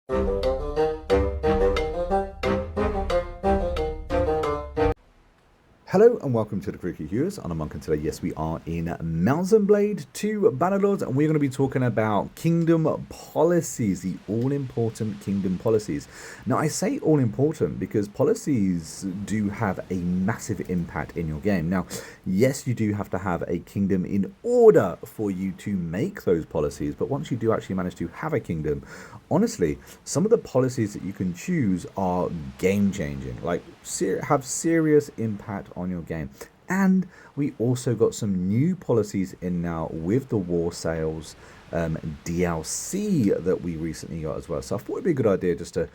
Hello and welcome to the Critical Viewers. I'm Monk, and today, yes, we are in Mountain Blade 2 Bannerlords, and we're going to be talking about kingdom policies, the all-important kingdom policies. Now, I say all-important because policies do have a massive impact in your game. Now, yes, you do have to have a kingdom in order for you to make those policies, but once you do actually manage to have a kingdom, honestly, some of the policies that you can choose are game-changing, like have serious impact on your game. And we also got some new policies in now with the WARSAILS DLC that we recently got as well. So I thought it'd be a good idea just to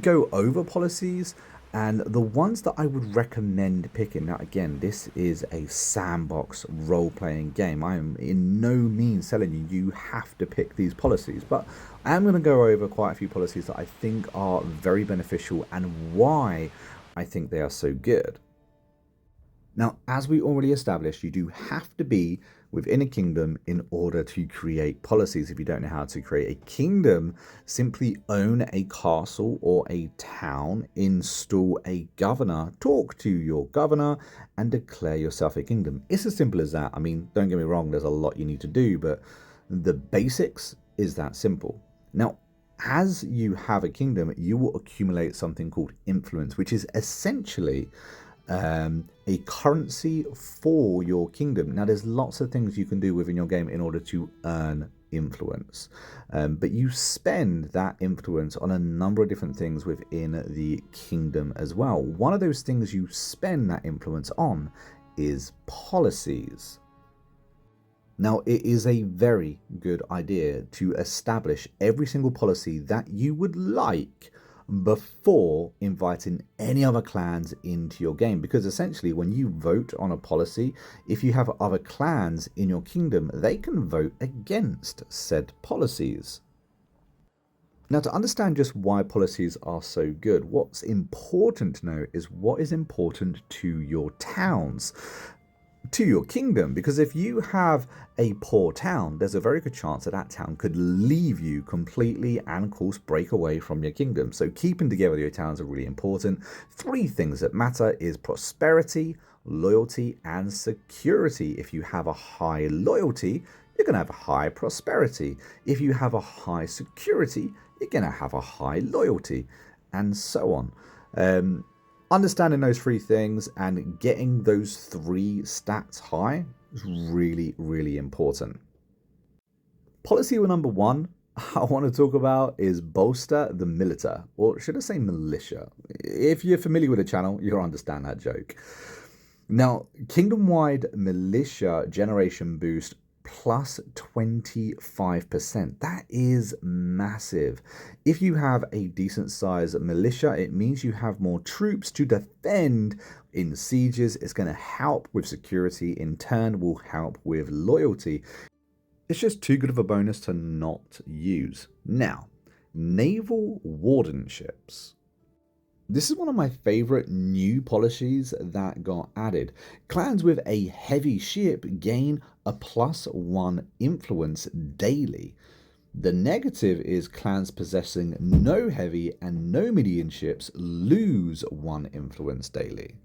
go over policies and the ones that I would recommend picking. Now, again, this is a sandbox role-playing game. I am in no means telling you have to pick these policies, but I am going to go over quite a few policies that I think are very beneficial and why I think they are so good. Now, as we already established, you do have to be within a kingdom in order to create policies. If you don't know how to create a kingdom, simply own a castle or a town, install a governor, talk to your governor, and declare yourself a kingdom. It's as simple as that. I mean, don't get me wrong, there's a lot you need to do, but the basics is that simple. Now, as you have a kingdom, you will accumulate something called influence, which is essentially a currency for your kingdom. Now, there's lots of things you can do within your game in order to earn influence, but you spend that influence on a number of different things within the kingdom as well. One of those things you spend that influence on is policies. Now, it is a very good idea to establish every single policy that you would like before inviting any other clans into your game, because essentially when you vote on a policy, if you have other clans in your kingdom, they can vote against said policies. Now, to understand just why policies are so good, what's important to know is what is important to your towns, to your kingdom, because if you have a poor town, there's a very good chance that that town could leave you completely and of course break away from your kingdom. So keeping together your towns are really important. Three things that matter is prosperity, loyalty, and security. If you have a high loyalty, you're going to have a high prosperity. If you have a high security, you're going to have a high loyalty, and so on. Understanding those three things and getting those three stats high is really, really important. Policy number one I want to talk about is bolster the militia, or should I say militia? If you're familiar with the channel, you'll understand that joke. Now, kingdom-wide militia generation boost plus 25%. That is massive. If you have a decent sized militia, it means you have more troops to defend in sieges. It's going to help with security, in turn will help with loyalty. It's just too good of a bonus to not use. Now, naval wardenships. This is one of my favorite new policies that got added. Clans with a heavy ship gain a +1 influence daily. The negative is clans possessing no heavy and no medium ships lose 1 influence daily.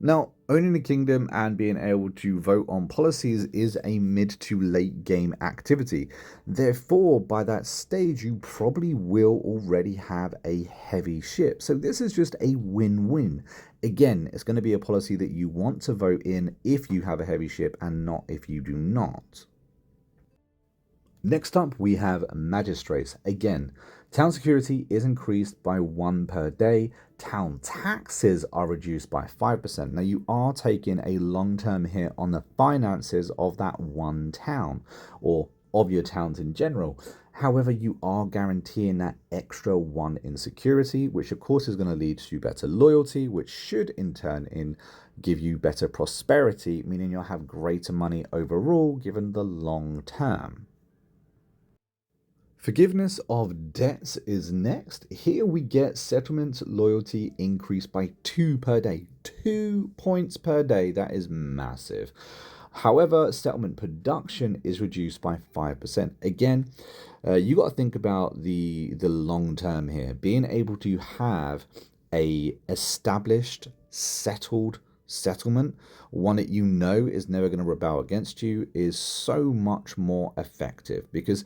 Now, owning a kingdom and being able to vote on policies is a mid to late game activity. Therefore, by that stage, you probably will already have a heavy ship. So this is just a win-win. Again, it's going to be a policy that you want to vote in if you have a heavy ship and not if you do not. Next up, we have magistrates. Again, town security is increased by 1 per day. Town taxes are reduced by 5%. Now, you are taking a long-term hit on the finances of that one town, or of your towns in general. However, you are guaranteeing that extra 1 in security, which of course is going to lead to better loyalty, which should in turn give you better prosperity, meaning you'll have greater money overall given the long term. Forgiveness of debts is next. Here we get settlement loyalty increased by 2 per day. 2 points per day. That is massive. However, settlement production is reduced by 5%. Again, you got to think about the long term here. Being able to have a established, settled settlement, one that you know is never going to rebel against you, is so much more effective because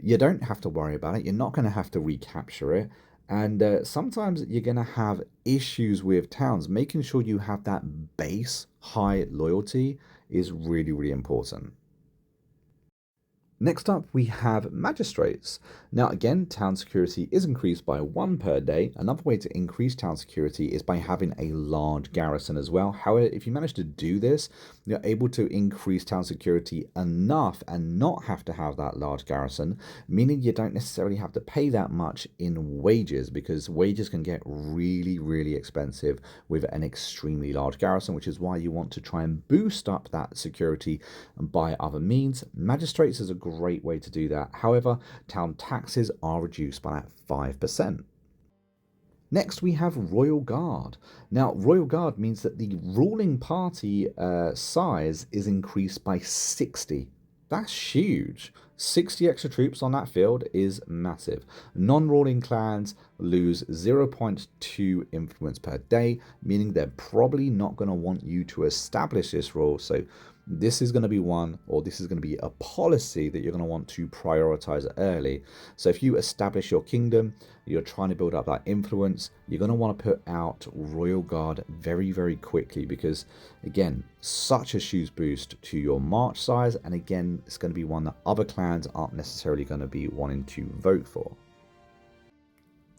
you don't have to worry about it. You're not going to have to recapture it. And sometimes you're going to have issues with towns. Making sure you have that base high loyalty is really, really important. Next up, we have magistrates. Now, again, town security is increased by 1 per day. Another way to increase town security is by having a large garrison as well. However, if you manage to do this, you're able to increase town security enough and not have to have that large garrison, meaning you don't necessarily have to pay that much in wages, because wages can get really, really expensive with an extremely large garrison, which is why you want to try and boost up that security by other means. Magistrates is a great way to do that. However, town taxes are reduced by that 5%. Next, we have Royal Guard. Now, Royal Guard means that the ruling party size is increased by 60. That's huge. 60 extra troops on that field is massive. Non-ruling clans lose 0.2 influence per day, meaning they're probably not going to want you to establish this rule. So this is going to be one, or this is going to be a policy that you're going to want to prioritize early. So if you establish your kingdom, you're trying to build up that influence, you're going to want to put out Royal Guard very, very quickly, because again, such a huge boost to your march size, and again, it's going to be one that other clans aren't necessarily going to be wanting to vote for.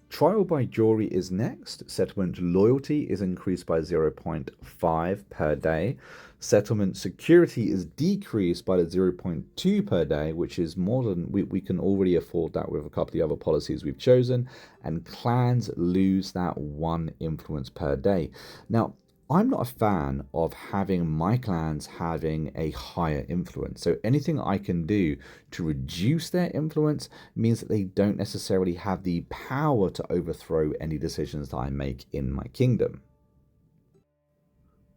Trial by jury is next. Settlement loyalty is increased by 0.5 per day. Settlement security is decreased by the 0.2 per day, which is more than we can already afford that with a couple of the other policies we've chosen. And clans lose that 1 influence per day. Now, I'm not a fan of having my clans having a higher influence. So anything I can do to reduce their influence means that they don't necessarily have the power to overthrow any decisions that I make in my kingdom.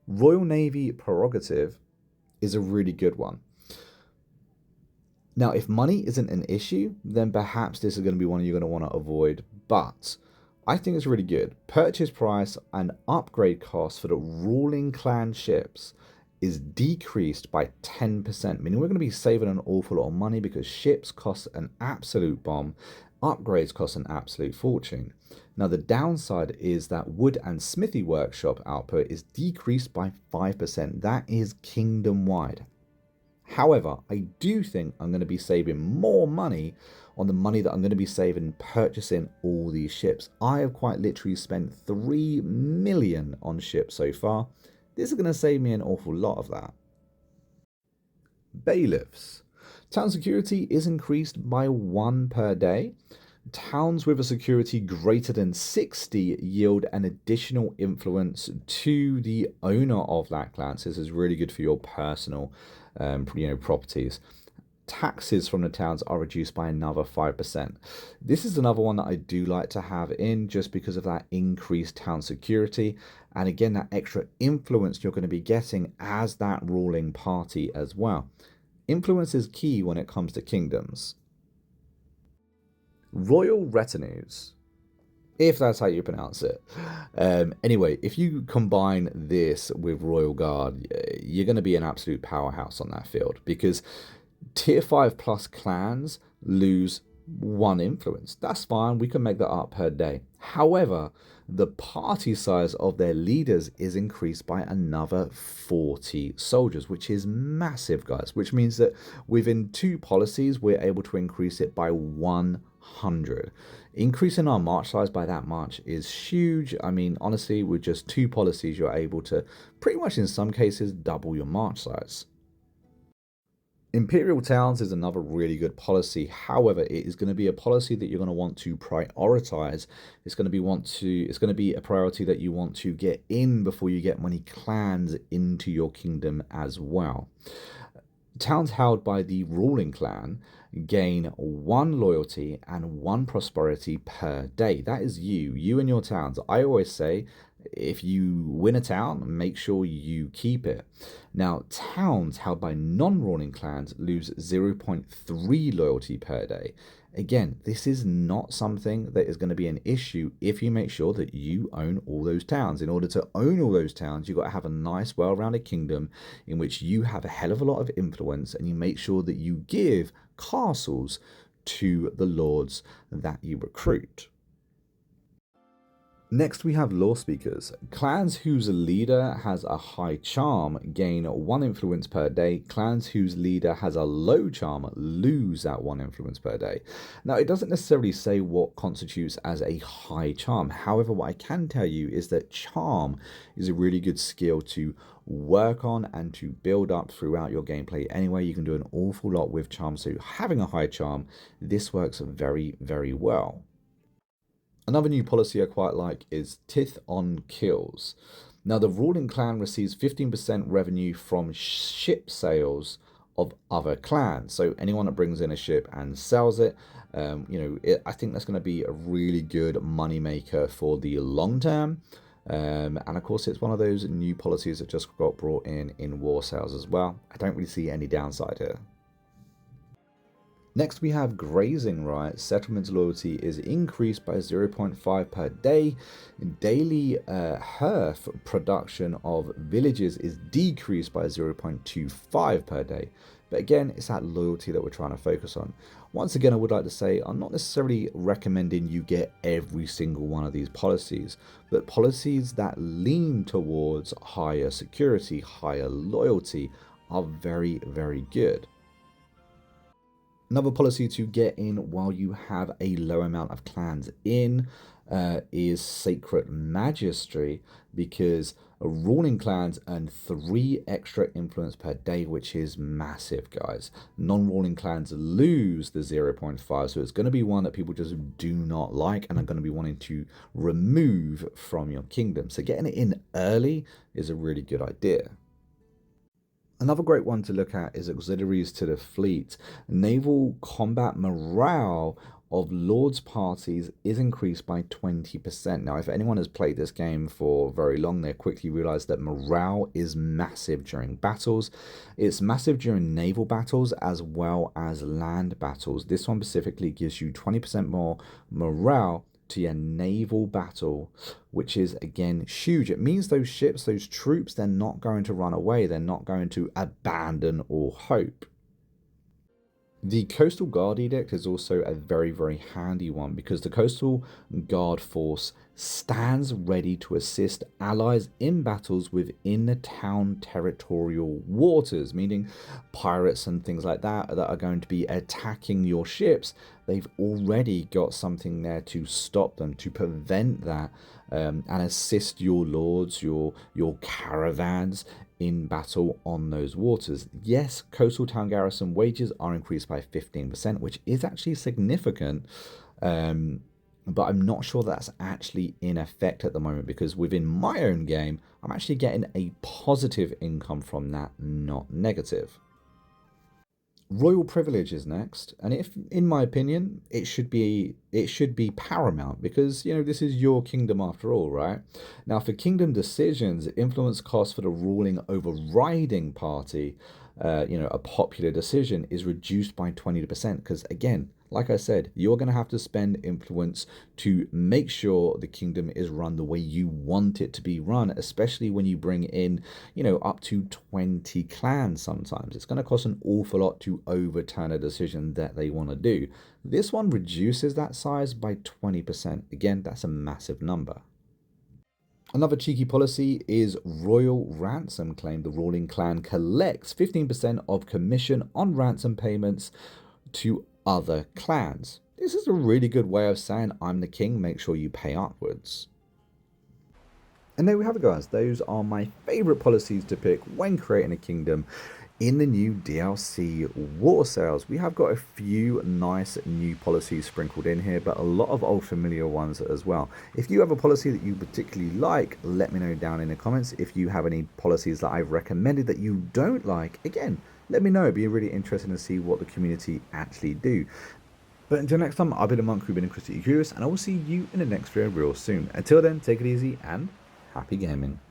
Royal Navy prerogative is a really good one. Now, if money isn't an issue, then perhaps this is going to be one you're going to want to avoid. But I think it's really good. Purchase price and upgrade cost for the ruling clan ships is decreased by 10%, meaning we're going to be saving an awful lot of money because ships cost an absolute bomb, upgrades cost an absolute fortune. Now, the downside is that wood and smithy workshop output is decreased by 5%. That is kingdom-wide. However, I do think I'm going to be saving more money on the money that I'm going to be saving purchasing all these ships. I have quite literally spent 3 million on ships so far. This is going to save me an awful lot of that. Bailiffs. Town security is increased by 1 per day. Towns with a security greater than 60 yield an additional influence to the owner of that clan. So this is really good for your personal properties. Taxes from the towns are reduced by another 5%. This is another one that I do like to have in, just because of that increased town security, and again, that extra influence you're going to be getting as that ruling party as well. Influence is key when it comes to kingdoms. Royal retinues, if that's how you pronounce it. Anyway, if you combine this with Royal Guard, you're going to be an absolute powerhouse on that field, because tier 5 plus clans lose 1 influence. That's fine, we can make that up per day. However, the party size of their leaders is increased by another 40 soldiers, which is massive, guys, which means that within 2 policies, we're able to increase it by 100. Increasing our march size by that much is huge. I mean, honestly, with just 2 policies, you're able to pretty much in some cases double your march size. Imperial towns is another really good policy. However, it is going to be a policy that you're going to want to prioritize. It's going to be a priority that you want to get in before you get many clans into your kingdom as well. Towns held by the ruling clan gain 1 loyalty and 1 prosperity per day. That is you and your towns. I always say, If you win a town, make sure you keep it. Now, towns held by non-ruling clans lose 0.3 loyalty per day. Again, this is not something that is going to be an issue if you make sure that you own all those towns. In order to own all those towns, you've got to have a nice, well-rounded kingdom in which you have a hell of a lot of influence, and you make sure that you give castles to the lords that you recruit. Next, we have law speakers. Clans whose leader has a high charm gain 1 influence per day. Clans whose leader has a low charm lose that 1 influence per day. Now, it doesn't necessarily say what constitutes as a high charm. However, what I can tell you is that charm is a really good skill to work on and to build up throughout your gameplay. Anyway, you can do an awful lot with charm. So having a high charm, this works very, very well. Another new policy I quite like is Tith on Kills. Now, the ruling clan receives 15% revenue from ship sales of other clans. So anyone that brings in a ship and sells it, I think that's going to be a really good money maker for the long term. And of course, it's one of those new policies that just got brought in War Sales as well. I don't really see any downside here. Next, we have grazing rights. Settlement loyalty is increased by 0.5 per day. Daily hearth production of villages is decreased by 0.25 per day. But again, it's that loyalty that we're trying to focus on. Once again, I would like to say I'm not necessarily recommending you get every single one of these policies, but policies that lean towards higher security, higher loyalty are very, very good. Another policy to get in while you have a low amount of clans in is Sacred Magistry, because ruling clans earn 3 extra influence per day, which is massive, guys. Non-ruling clans lose the 0.5, so it's going to be one that people just do not like and are going to be wanting to remove from your kingdom. So getting it in early is a really good idea. Another great one to look at is auxiliaries to the fleet. Naval combat morale of Lord's parties is increased by 20%. Now, if anyone has played this game for very long, they quickly realize that morale is massive during battles. It's massive during naval battles as well as land battles. This one specifically gives you 20% more morale to your naval battle, which is again huge. It means those ships, those troops, they're not going to run away. They're not going to abandon all hope. The Coastal Guard Edict is also a very, very handy one, because the Coastal Guard force stands ready to assist allies in battles within the town territorial waters, meaning pirates and things like that are going to be attacking your ships. They've already got something there to stop them, to prevent that, and assist your lords, your caravans in battle on those waters. Yes, coastal town garrison wages are increased by 15%, which is actually significant, but I'm not sure that's actually in effect at the moment, because within my own game, I'm actually getting a positive income from that, not negative. Royal privilege is next, and if, in my opinion, it should be paramount, because this is your kingdom after all, right? Now, for kingdom decisions, influence costs for the ruling overriding party, a popular decision is reduced by 20%, because again, like I said, you're going to have to spend influence to make sure the kingdom is run the way you want it to be run, especially when you bring in, up to 20 clans sometimes. It's going to cost an awful lot to overturn a decision that they want to do. This one reduces that size by 20%. Again, that's a massive number. Another cheeky policy is royal ransom claim. The ruling clan collects 15% of commission on ransom payments to other clans. This is a really good way of saying I'm the king, make sure you pay upwards. And there we have it, guys. Those are my favorite policies to pick when creating a kingdom in the new DLC War Sales. We have got a few nice new policies sprinkled in here, but a lot of old familiar ones as well. If you have a policy that you particularly like, let me know down in the comments. If you have any policies that I've recommended that you don't like, again, let me know. It'd be really interesting to see what the community actually do. But until next time, I've been a monk who's been incredibly curious, and I will see you in the next video real soon. Until then, take it easy and happy gaming.